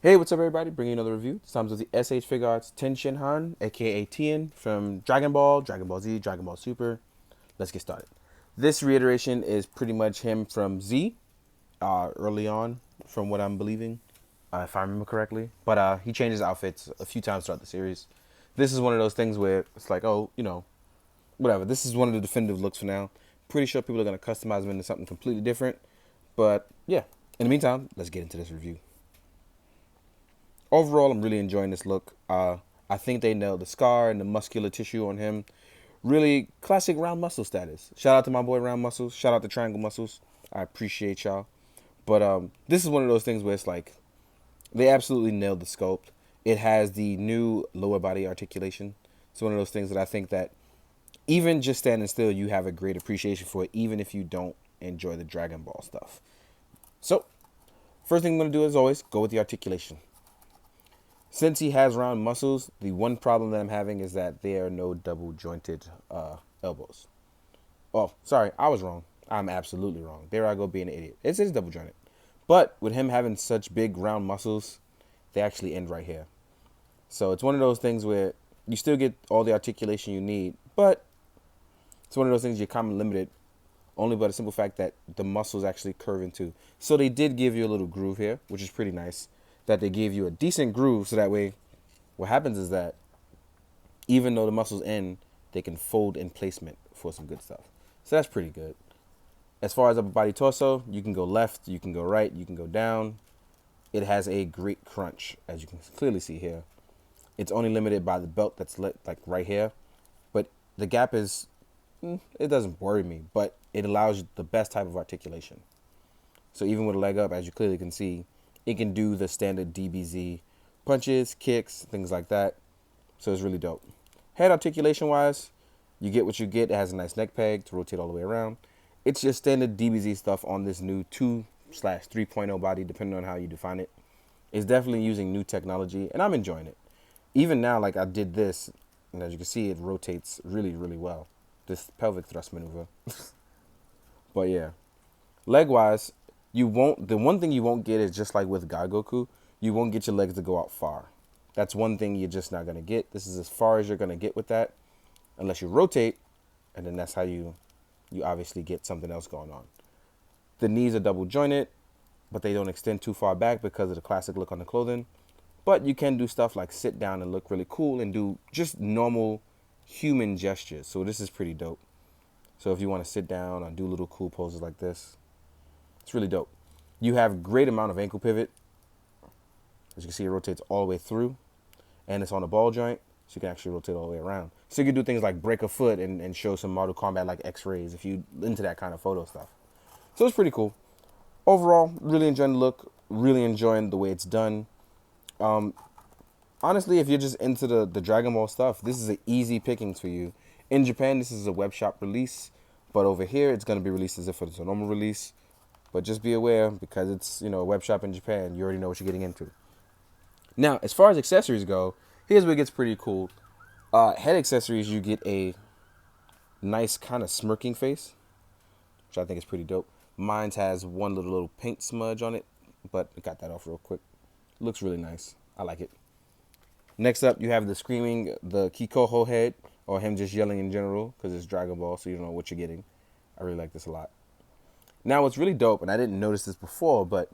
Hey, what's up, everybody? Bringing another review. This time with the SH Figuarts Tenshinhan, aka Tien, from Dragon Ball, Dragon Ball Z, Dragon Ball Super. Let's get started. This reiteration is pretty much him from Z, early on, from what I'm believing, if I remember correctly. But he changed his outfits a few times throughout the series. This is one of those things where it's like, oh, whatever. This is one of the definitive looks for now. Pretty sure people are going to customize him into something completely different. But yeah, in the meantime, let's get into this review. Overall, I'm really enjoying this look. I think they nailed the scar and the muscular tissue on him. Really classic round muscle status. Shout out to my boy Round Muscles. Shout out to Triangle Muscles. I appreciate y'all. But this is one of those things where it's like they absolutely nailed the sculpt. It has the new lower body articulation. It's one of those things that I think that even just standing still, you have a great appreciation for it, even if you don't enjoy the Dragon Ball stuff. So, first thing I'm going to do, as always, go with the articulation. Since he has round muscles, the one problem that I'm having is that there are no double jointed elbows. Oh, sorry, I was wrong. I'm absolutely wrong. There I go being an idiot. It is double jointed. But with him having such big round muscles, they actually end right here. So it's one of those things where you still get all the articulation you need, but it's one of those things you're kind of limited only by the simple fact that the muscles actually curve into. So they did give you a little groove here, which is pretty nice. That they gave you a decent groove, so that way what happens is that even though the muscles end, they can fold in placement for some good stuff. So that's pretty good. As far as upper body torso, you can go left, you can go right, you can go down. It has a great crunch, as you can clearly see here. It's only limited by the belt that's lit, like right here, but the gap is, it doesn't worry me, but it allows you the best type of articulation. So even with a leg up, as you clearly can see, it can do the standard DBZ punches, kicks, things like that. So it's really dope. Head articulation wise, you get what you get. It has a nice neck peg to rotate all the way around. It's just standard DBZ stuff on this new 2/3.0 body, depending on how you define it. It's definitely using new technology, and I'm enjoying it. Even now, like I did this, and as you can see, it rotates really, really well. This pelvic thrust maneuver. But yeah, leg wise, the one thing you won't get is just like with God Goku, you won't get your legs to go out far. That's one thing you're just not going to get. This is as far as you're going to get with that, unless you rotate, and then that's how you obviously get something else going on. The knees are double jointed, but they don't extend too far back because of the classic look on the clothing. But you can do stuff like sit down and look really cool and do just normal human gestures. So this is pretty dope. So if you want to sit down and do little cool poses like this, it's really dope. You have great amount of ankle pivot. As you can see, it rotates all the way through. And it's on a ball joint, so you can actually rotate all the way around. So you can do things like break a foot and show some Mortal Kombat like X-rays if you into that kind of photo stuff. So it's pretty cool. Overall, really enjoying the look. Really enjoying the way it's done. Honestly, if you're just into the Dragon Ball stuff, this is an easy pickings for you. In Japan, this is a web shop release. But over here, it's going to be released as if it's a normal release. But just be aware, because it's, a web shop in Japan, you already know what you're getting into. Now, as far as accessories go, here's where it gets pretty cool. Head accessories, you get a nice kind of smirking face, which I think is pretty dope. Mine has one little paint smudge on it, but I got that off real quick. Looks really nice. I like it. Next up, you have the Kikoho head, or him just yelling in general, because it's Dragon Ball, so you don't know what you're getting. I really like this a lot. Now, what's really dope, and I didn't notice this before, but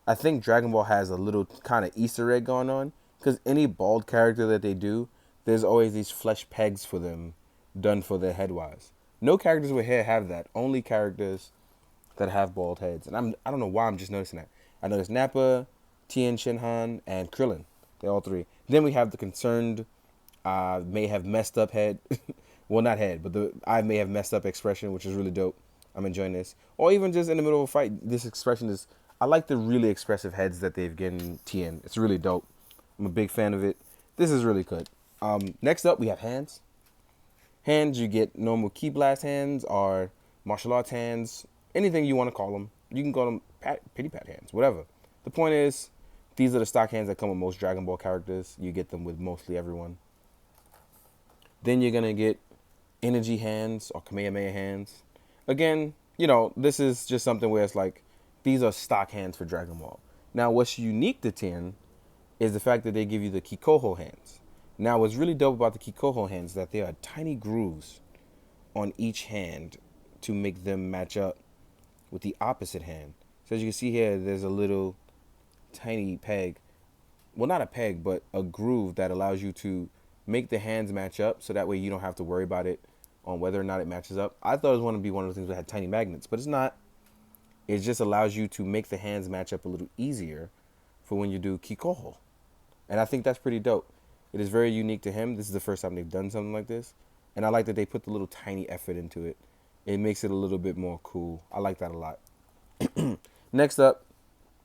I think Dragon Ball has a little kind of Easter egg going on, because any bald character that they do, there's always these flesh pegs for them done for their head-wise. No characters with hair have that. Only characters that have bald heads. And I don't know why I'm just noticing that. I noticed Nappa, Tenshinhan, and Krillin. They're all three. Then we have the concerned, may have messed up head. Well, not head, but the I may have messed up expression, which is really dope. I'm enjoying this. Or even just in the middle of a fight, this expression is... I like the really expressive heads that they've given Tien. It's really dope. I'm a big fan of it. This is really good. Next up, we have hands. Hands, you get normal Ki Blast hands or martial arts hands. Anything you want to call them. You can call them pity pat hands, whatever. The point is, these are the stock hands that come with most Dragon Ball characters. You get them with mostly everyone. Then you're going to get energy hands or Kamehameha hands. Again, this is just something where it's like, these are stock hands for Dragon Ball. Now, what's unique to Tien is the fact that they give you the Kikoho hands. Now, what's really dope about the Kikoho hands is that there are tiny grooves on each hand to make them match up with the opposite hand. So as you can see here, there's a little tiny peg. Well, not a peg, but a groove that allows you to make the hands match up so that way you don't have to worry about it on whether or not it matches up. I thought it was going to be one of those things that had tiny magnets, but it's not. It just allows you to make the hands match up a little easier for when you do Kikoho. And I think that's pretty dope. It is very unique to him. This is the first time they've done something like this. And I like that they put the little tiny effort into it. It makes it a little bit more cool. I like that a lot. Next up,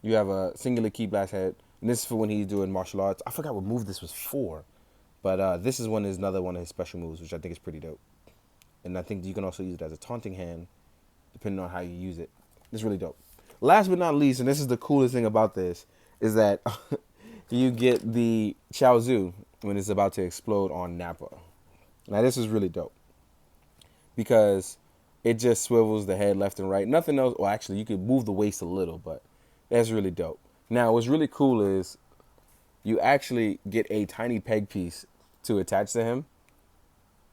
you have a singular ki blast head. And this is for when he's doing martial arts. I forgot what move this was for. But this is another one of his special moves, which I think is pretty dope. And I think you can also use it as a taunting hand, depending on how you use it. It's really dope. Last but not least, and this is the coolest thing about this, is that you get the Chaozu when it's about to explode on Nappa. Now, this is really dope because it just swivels the head left and right. Nothing else. Well, actually, you could move the waist a little, but that's really dope. Now, what's really cool is you actually get a tiny peg piece to attach to him.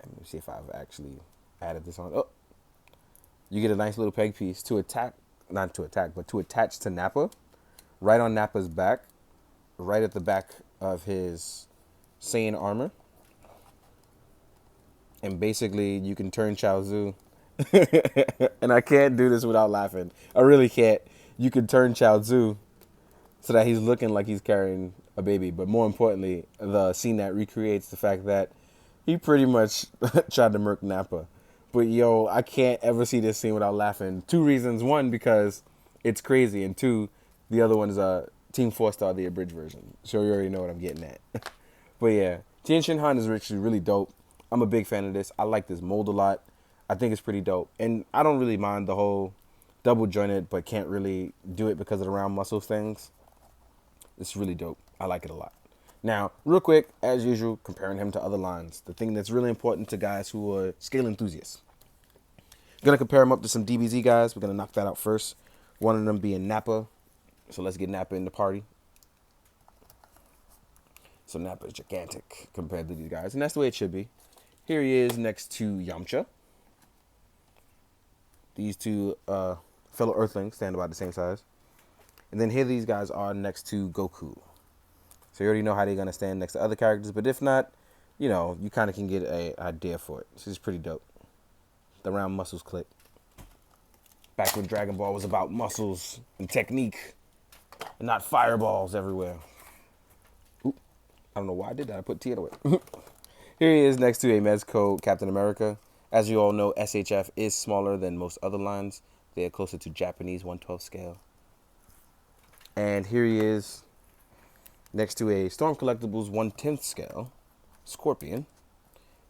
Let me see if I've actually added this on. Oh, you get a nice little peg piece to attack, not to attack, but to attach to Nappa, right on Nappa's back, right at the back of his Saiyan armor. And basically, you can turn Chaozu. And I can't do this without laughing. I really can't. You can turn Chaozu so that he's looking like he's carrying a baby. But more importantly, the scene that recreates the fact that he pretty much tried to murk Nappa. But yo, I can't ever see this scene without laughing. Two reasons. One, because it's crazy. And two, the other one is Team 4-Star, the abridged version. So you already know what I'm getting at. But yeah, Tenshinhan is actually really dope. I'm a big fan of this. I like this mold a lot. I think it's pretty dope. And I don't really mind the whole double jointed, but can't really do it because of the round muscles things. It's really dope. I like it a lot. Now, real quick, as usual, comparing him to other lines. The thing that's really important to guys who are scale enthusiasts. I'm going to compare him up to some DBZ guys. We're going to knock that out first. One of them being Nappa. So let's get Nappa in the party. So Nappa is gigantic compared to these guys. And that's the way it should be. Here he is next to Yamcha. These two fellow Earthlings stand about the same size. And then here these guys are next to Goku. So you already know how they're going to stand next to other characters. But if not, you know, you kind of can get an idea for it. This is pretty dope. The round muscles click. Back when Dragon Ball was about muscles and technique. And not fireballs everywhere. Oop, I don't know why I did that. I put Tien away. Here he is next to a Mezco Captain America. As you all know, SHF is smaller than most other lines. They are closer to Japanese 1/12 scale. And here he is next to a Storm Collectibles 1/10 scale Scorpion.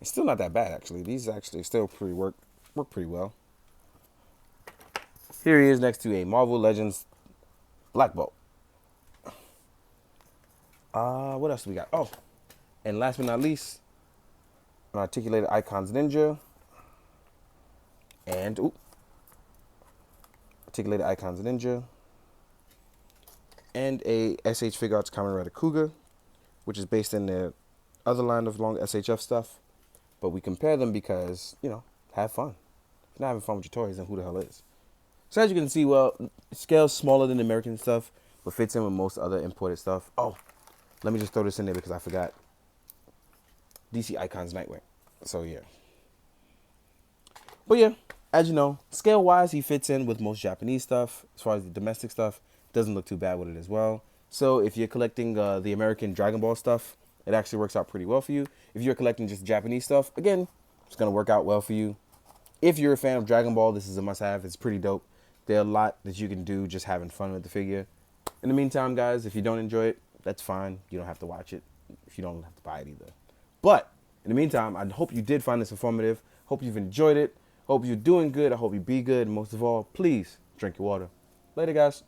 It's still not that bad, actually. These actually still work pretty well. Here he is next to a Marvel Legends Black Bolt. What else do we got? Oh, and last but not least, an Articulated Icons Ninja. And, Articulated Icons Ninja. And a SH Figuarts Kamen Rider Kuga, which is based in the other line of long SHF stuff. But we compare them because, you know, have fun. If you're not having fun with your toys, then who the hell is? So as you can see, well, scale's smaller than the American stuff, but fits in with most other imported stuff. Oh, let me just throw this in there because I forgot. DC Icons Nightwing. So, yeah. But, yeah, as you know, scale-wise, he fits in with most Japanese stuff. As far as the domestic stuff, doesn't look too bad with it as well. So, if you're collecting the American Dragon Ball stuff, it actually works out pretty well for you. If you're collecting just Japanese stuff, again, it's going to work out well for you. If you're a fan of Dragon Ball, this is a must-have. It's pretty dope. There are a lot that you can do just having fun with the figure. In the meantime, guys, if you don't enjoy it, that's fine. You don't have to watch it. If you don't have to buy it either. But in the meantime, I hope you did find this informative. Hope you've enjoyed it. Hope you're doing good. I hope you be good. And most of all, please drink your water. Later, guys.